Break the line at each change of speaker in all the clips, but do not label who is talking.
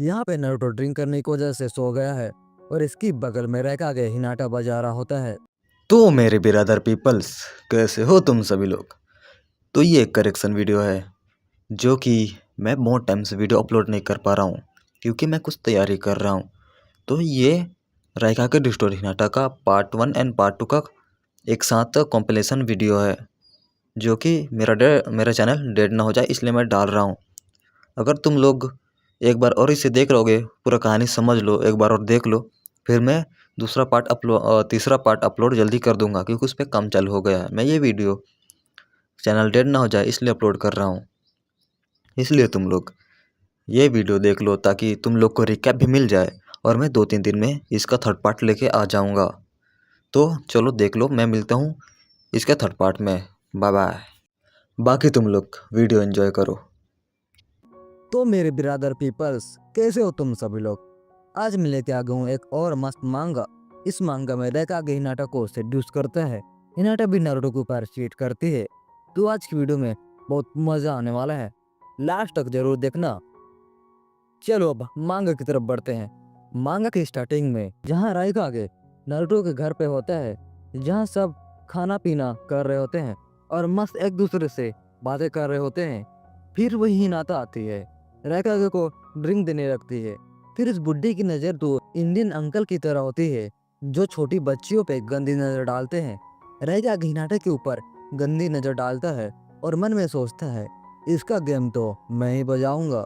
यहाँ पे Naruto drink करने की वजह से सो गया है और इसकी बगल में रैकागे हिनाटा बजा रहा होता है।
तो मेरे बिरादर पीपल्स, कैसे हो तुम सभी लोग। तो ये एक करेक्शन वीडियो है जो कि मैं बहुत टाइम से वीडियो अपलोड नहीं कर पा रहा हूँ क्योंकि मैं कुछ तैयारी कर रहा हूँ। तो ये राइकागे डिस्टोरी हिनाटा का पार्ट 1 एंड पार्ट 2 का एक साथ कॉम्पिलेशन वीडियो है जो कि मेरा चैनल डेड ना हो जाए इसलिए मैं डाल रहा हूँ। अगर तुम लोग एक बार और इसे देख लोगे, पूरा कहानी समझ लो, एक बार और देख लो, फिर मैं तीसरा पार्ट अपलोड जल्दी कर दूंगा क्योंकि उस पर काम चालू हो गया है। मैं ये वीडियो चैनल डेड ना हो जाए इसलिए अपलोड कर रहा हूँ। इसलिए तुम लोग ये वीडियो देख लो ताकि तुम लोग को रिकैप भी मिल जाए और मैं 2-3 दिन में इसका थर्ड पार्ट लेके आ जाऊँगा। तो चलो देख लो, मैं मिलता हूँ इसके थर्ड पार्ट में। Bye bye. बाकी तुम लोग वीडियो एंजॉय करो।
तो मेरे बिरादर पीपल्स, कैसे हो तुम सभी लोग। आज मैं लेके आ गया हूँ एक और मस्त मांगा। इस मांगा में रैकागे हिनाटा को सेड्यूस करता है, हिनाटा भी नारुतो के ऊपर चीट करती है। तो आज की वीडियो में बहुत मजा आने वाला है, लास्ट तक जरूर देखना। चलो अब मांगा की तरफ बढ़ते हैं। मांगा की स्टार्टिंग में जहाँ रैकागे नारुतो के घर पे होता है, जहाँ सब खाना पीना कर रहे होते हैं और मस्त एक दूसरे से बातें कर रहे होते हैं। फिर वही हिनाटा आती है, रैकागे को ड्रिंक देने लगती है। फिर इस बुड्ढे की नज़र तो इंडियन अंकल की तरह होती है जो छोटी बच्चियों पे गंदी नज़र डालते हैं। रैकागे हिनाटा के ऊपर गंदी नज़र डालता है और मन में सोचता है, इसका गेम तो मैं ही बजाऊंगा।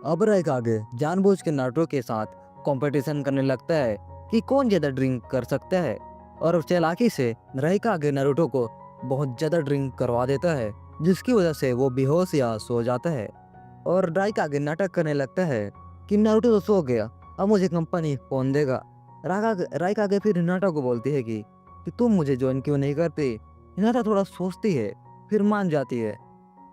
अब रैकागे जानबूझ के नारुतो के साथ कंपटीशन करने लगता है कि कौन ज्यादा ड्रिंक कर सकता है, और चालाकी से रैकागे नारुतो को बहुत ज्यादा ड्रिंक करवा देता है जिसकी वजह से वो बेहोश या सो जाता है। और रैकागे नाटक करने लगता है कि नारुतो तो सो गया, अब मुझे कंपनी कौन देगा। रैकागे फिर हिनाटा को बोलती है कि तुम मुझे ज्वाइन क्यों नहीं करती। हिनाटा थोड़ा सोचती है फिर मान जाती है।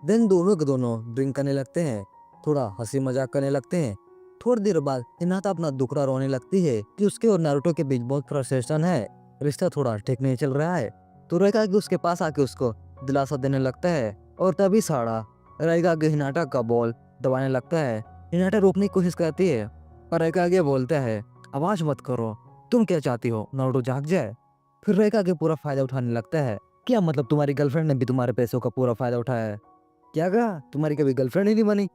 देन दोनों के दोनों ड्रिंक करने लगते हैं, थोड़ा हंसी मजाक करने लगते हैं। थोड़ी देर बाद हिनाटा अपना दुखड़ा रोने लगती है कि उसके और नारुतो के बीच बहुत फ्रस्ट्रेशन है, रिश्ता थोड़ा ठीक नहीं चल रहा है। तो रैकागे उसके पास आके उसको दिलासा देने लगता है और तभी साड़ा रैकागे हिनाटा का बॉल दबाने लगता है। हिनाटा रोकने की कोशिश करती है पर रैकागे बोलता है, आवाज मत करो, तुम क्या चाहती हो नारुतो जाग जाए। फिर रैकागे पूरा फायदा उठाने लगता है। क्या मतलब तुम्हारी गर्लफ्रेंड ने भी तुम्हारे पैसों का पूरा फायदा उठाया है? क्या कहा, तुम्हारी कभी गर्लफ्रेंड ही नहीं बनी।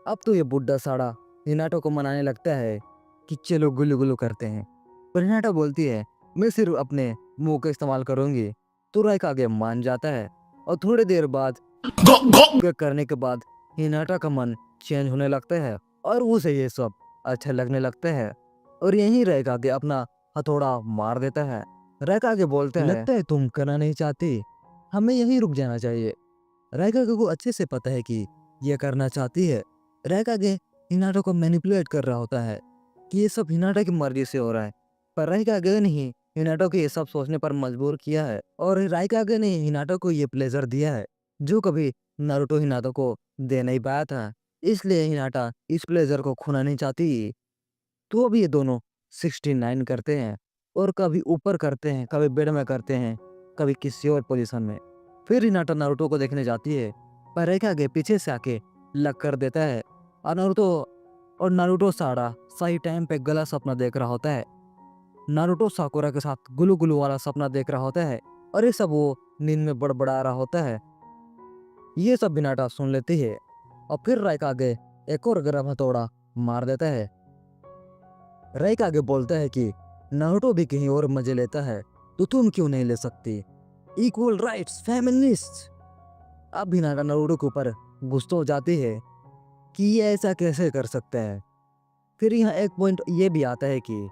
अब तो ये बुड्ढा साड़ा हिनाटो को मनाने लगता है कि चलो गुल्लू गुल्लू करते हैं, पर हिनाटा बोलती है मैं सिर्फ अपने मुंह का इस्तेमाल करूंगी। तो रैकागे मान जाता है और थोड़ी देर बाद करने के बाद हिनाटा का मन चेंज होने लगता है और उसे ये सब अच्छा लगने लगता है और यहीं रैकागे अपना हथौड़ा मार देता है। रैकागे बोलता है, लगता है तुम करना नहीं चाहती, हमें यहीं रुक जाना चाहिए। रैकागे को अच्छे से पता है कि ये करना चाहती है। रैकागे हिनाटा को मैनिपुलेट कर रहा होता है कि ये सब हिनाटा की मर्जी से हो रहा है, पर रैकागे ने ही हिनाटा को ये सब सोचने पर मजबूर किया है और रैकागे ने हिनाटा को ये प्लेजर दिया है जो कभी नारुतो हिनाटा को दे नहीं पाया था। इसलिए हिनाटा इस प्लेजर को खोना नहीं चाहती। तो अब ये दोनों 69 करते हैं और कभी ऊपर करते हैं, कभी बेड में करते हैं, कभी किसी और पोजीशन में। फिर हिनाटा नारुतो को देखने जाती है पर रैकागे पीछे से आके लग कर देता है और नारुतो साड़ा सही टाइम पे गलत सपना देख रहा होता है। नारुतो साकुरा के साथ गुलू गुलू वाला सपना देख रहा होता है और ये सब वो नींद में बड़बड़ा रहा होता है। ये सब हिनाटा सुन लेती है और फिर रैकागे एक और गर्म हथौड़ा मार देता है। रैकागे बोलता है कि नारुतो भी कहीं और मजे लेता है तो तुम क्यों नहीं ले सकती, इक्वल राइट्स फेमिनिस्ट। अब हिनाटा नारुतो के ऊपर गुस्सा हो जाती है कि ये ऐसा कैसे कर सकता है। फिर यहाँ एक पॉइंट ये भी आता है कि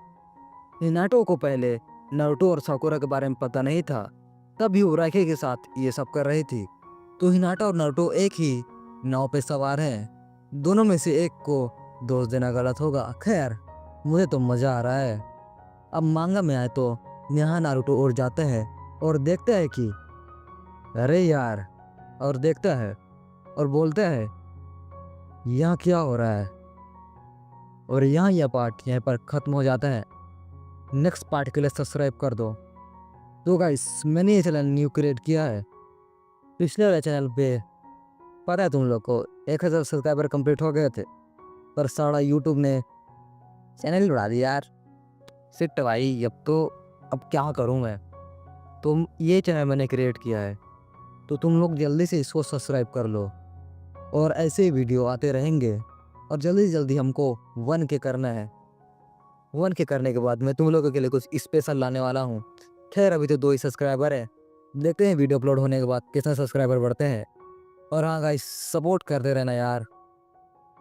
हिनाटो को पहले नारुतो और साकुरा के बारे में पता नहीं था, तभी वो राखे के साथ ये सब कर रही थी। तो हिनाटा और नारुतो एक ही नाव पे सवार हैं, दोनों में से एक को दोष देना गलत होगा। खैर मुझे तो मजा आ रहा है। अब मांगा में आए तो यहाँ नारुतो उड़ जाता है और देखता है कि अरे यार, और देखता है और बोलता है यहाँ क्या हो रहा है, और यहाँ यह पार्ट यहाँ पर ख़त्म हो जाता है। नेक्स्ट पार्ट के लिए सब्सक्राइब कर दो। तो गाइस मैंने ये चैनल न्यू क्रिएट किया है, पिछले वाले चैनल पे पता है तुम लोग को 1000 सब्सक्राइबर कंप्लीट हो गए थे, पर सारा यूट्यूब ने चैनल उड़ा दिया यार। सिट भाई, अब क्या करूँ मैं। तुम ये चैनल मैंने क्रिएट किया है, तो तुम लोग जल्दी से इसको सब्सक्राइब कर लो और ऐसे ही वीडियो आते रहेंगे। और जल्दी से जल्दी हमको 1K करना है। 1K करने के बाद मैं तुम लोगों के लिए कुछ स्पेशल लाने वाला हूँ। खैर अभी तो 2 ही सब्सक्राइबर है, देखते हैं वीडियो अपलोड होने के बाद कितने सब्सक्राइबर बढ़ते हैं। और हाँ गाइस, सपोर्ट करते रहना यार।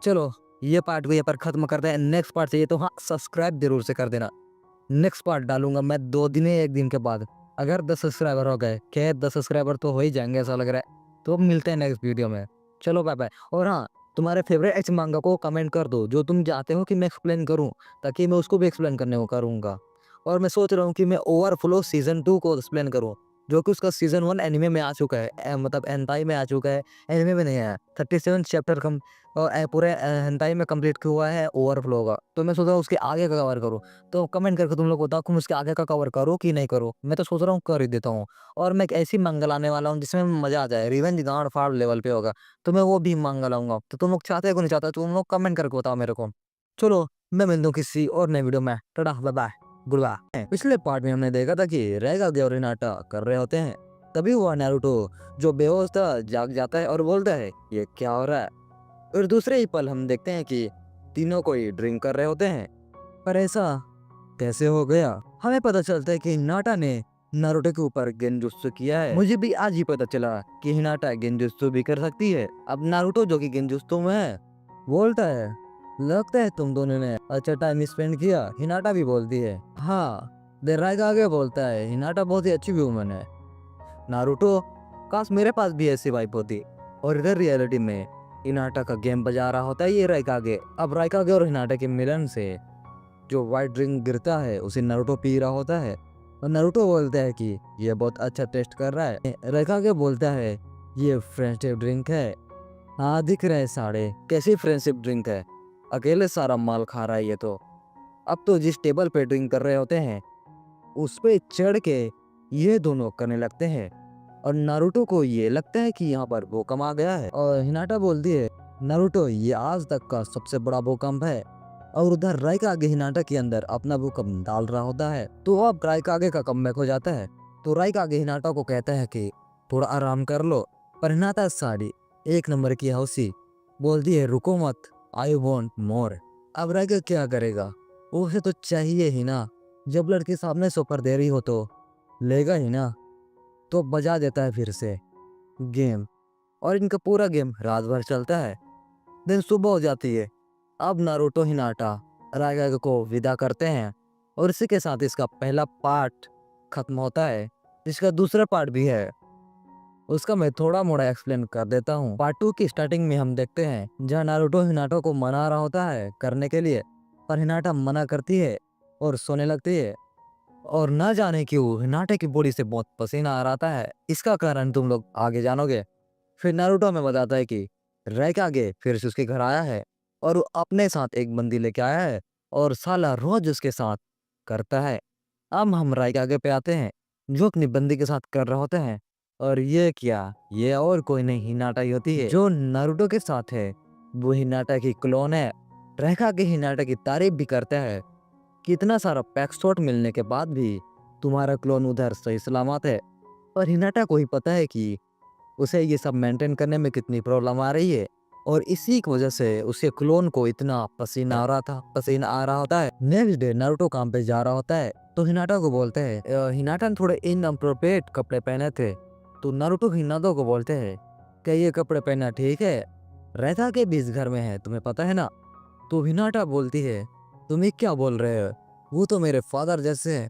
चलो ये पार्ट को यहाँ पर ख़त्म करते हैं। नेक्स्ट पार्ट चाहिए तो हाँ, सब्सक्राइब जरूर से कर देना। नेक्स्ट पार्ट डालूंगा मैं 2 दिन या 1 दिन के बाद, अगर 10 सब्सक्राइबर हो गए। खैर 10 सब्सक्राइबर तो हो ही जाएंगे ऐसा लग रहा है। तो अब मिलते हैं नेक्स्ट वीडियो में। चलो बाय बाय। और हाँ, तुम्हारे फेवरेट एच मांगा को कमेंट कर दो, जो तुम चाहते हो कि मैं एक्सप्लेन करूँ, ताकि मैं उसको भी एक्सप्लेन करने को करूँगा। और मैं सोच रहा हूँ कि मैं ओवरफ्लो सीज़न 2 को एक्सप्लेन करूँ, जो कि उसका सीज़न 1 एनिमे में आ चुका है, मतलब हेंटाई में आ चुका है, एनिमे में नहीं आया। 37 चैप्टर कम और पूरे हेंटाई में कंप्लीट हुआ है ओवरफ्लो का। तो मैं सोच रहा हूँ उसके आगे का कवर करूँ। तो कमेंट करके तुम लोग बताओ कि मैं उसके आगे का कवर करूँ कि नहीं करूँ। मैं तो सोच रहा हूँ कर ही देता हूँ। और मैं एक ऐसी मंगा लाने वाला हूँ जिसमें मज़ा आ जाए, रिवेंज गांड फाड़ लेवल पे होगा। तो मैं वो भी मंगा लाऊंगा। तो तुम लोग चाहते हो कि नहीं चाहते, तुम लोग कमेंट करके बताओ मेरे को। चलो मैं मिलता हूँ किसी और नए वीडियो में। Tata bye bye, goodbye. पिछले पार्ट में हमने देखा था कि रैगागे और हिनाटा कर रहे होते हैं, तभी हुआ नारुतो जो बेहोश था जाग जाता है और बोलता है ये क्या हो रहा है। और दूसरे ही पल हम देखते हैं कि तीनों कोई ड्रिंक कर रहे होते हैं। पर ऐसा कैसे हो गया, हमें पता चलता है कि हिनाटा ने नारुतो के ऊपर गेंजुत्सु किया है। मुझे भी आज ही पता चला कि हिनाटा गेंजुत्सु भी कर सकती है। अब नारुतो जो कि गेंजुत्सु में है बोलता है लगता है तुम दोनों ने अच्छा टाइम स्पेंड किया। हिनाटा भी बोलती है हाँ। देराइगा आगे बोलता है हिनाटा बहुत ही अच्छी वुमन है। नारुतो, काश मेरे पास भी ऐसी वाइफ होती। और इधर रियलिटी में हिनाटा का गेम बजा रहा होता है ये राइकागे। अब राइकागे और हिनाटा के मिलन से जो वाइट ड्रिंक गिरता है उसे नारुतो पी रहा होता है। और नारुतो बोलता है कि ये बहुत अच्छा टेस्ट कर रहा है। राइकागे बोलता है ये फ्रेंडशिप ड्रिंक है। हाँ दिख रहे सारे, कैसी फ्रेंडशिप ड्रिंक है, अकेले सारा माल खा रहा है ये तो। अब तो जिस टेबल पे ड्रिंक कर रहे होते हैं उस पे चढ़ के ये दोनों करने लगते हैं। और नारुतो को ये लगता है कि यहाँ पर भूकंप आ गया है। और हिनाटा बोलती है नारुतो ये आज तक का सबसे बड़ा भूकंप है। और उधर राइकागे हिनाटा के अंदर अपना भूकंप डाल रहा होता है। तो अब राइकागे का कमबैक हो जाता है। तो राइकागे हिनाटा को कहता है कि थोड़ा आराम कर लो। पर हिनाटा साड़ी 1 नंबर की हौसी बोलती है रुको मत, आई वॉन्ट मोर। अब राइका क्या करेगा, उसे तो चाहिए ही ना। जब लड़की सामने सोपर दे रही हो तो लेगा ही ना। तो बजा देता है फिर से गेम। और इनका पूरा गेम रात भर चलता है। दिन सुबह हो जाती है। अब नारुतो हिनाटा राइकागे को विदा करते हैं। और इसी के साथ इसका पहला पार्ट खत्म होता है। इसका दूसरा पार्ट भी है, उसका मैं थोड़ा मोड़ा एक्सप्लेन कर देता हूँ। पार्ट 2 की स्टार्टिंग में हम देखते हैं जहाँ नारुतो हिनाटा को मना रहा होता है करने के लिए, पर हिनाटा मना करती है और सोने लगती है। और न जाने क्यों हिनाटा की बॉडी से बहुत पसीना आ रहा है। इसका कारण तुम लोग आगे जानोगे। फिर नारुतो हमें बताता है कि राइकागे फिर से उसके घर आया है और वो अपने साथ एक बंदी लेके आया है और साला रोज उसके साथ करता है। अब हम राइकागे पे आते हैं जो अपनी बंदी के साथ कर रहे होते हैं। और ये क्या, ये और कोई नहीं हिनाटा ही होती है जो नारुतो के साथ है। वो हिनाटा की क्लोन है। राइकागे हिनाटा की तारीफ भी करता है कि इतना सारा पैक शॉट मिलने के बाद भी तुम्हारा क्लोन उधर सही सलामत है। और हिनाटा को ही पता है कि उसे ये सब मेंटेन करने में कितनी प्रॉब्लम आ रही है। और इसी की वजह से उसके क्लोन को इतना पसीना आ रहा होता है। नेक्स्ट डे नारुतो काम पे जा रहा होता है तो हिनाटा को बोलते हैं हिनाटा ने थोड़े इनअप्रोप्रिएट कपड़े पहने थे। तो नारुतो हिनाटा को बोलते हैं क्या ये कपड़े पहनना ठीक है, रहता के भी इस घर में है तुम्हें पता है ना। तो हिनाटा बोलती है तुम ये क्या बोल रहे हो, वो तो मेरे फादर जैसे है।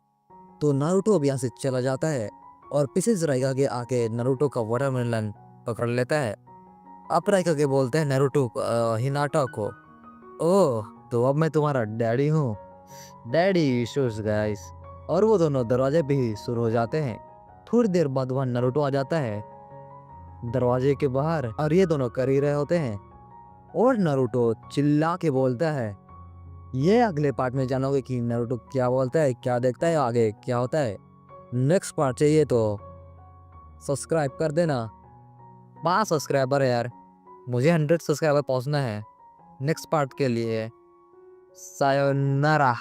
तो नारुतो अब यहाँ से चला जाता है और पीछे से राइकागे आके नारुतो का वाटरमेलन पकड़ लेता है। अब राइकागे बोलते हैं नारुतो हिनाटा को ओह तो अब मैं तुम्हारा डैडी हूँ। Daddy issues guys. और वो दोनों दरवाजे पे ही शुरू हो जाते हैं। थोड़ी देर बाद वहाँ नारुतो आ जाता है दरवाजे के बाहर और ये दोनों कर ही रहे होते हैं। और नारुतो चिल्ला के बोलता है ये अगले पार्ट में जानोगे कि नारुतो क्या बोलता है, क्या देखता है, आगे क्या होता है। नेक्स्ट पार्ट चाहिए तो सब्सक्राइब कर देना। 5 सब्सक्राइबर है यार, मुझे 100 सब्सक्राइबर पहुंचना है। नेक्स्ट पार्ट के लिए सायोनारा।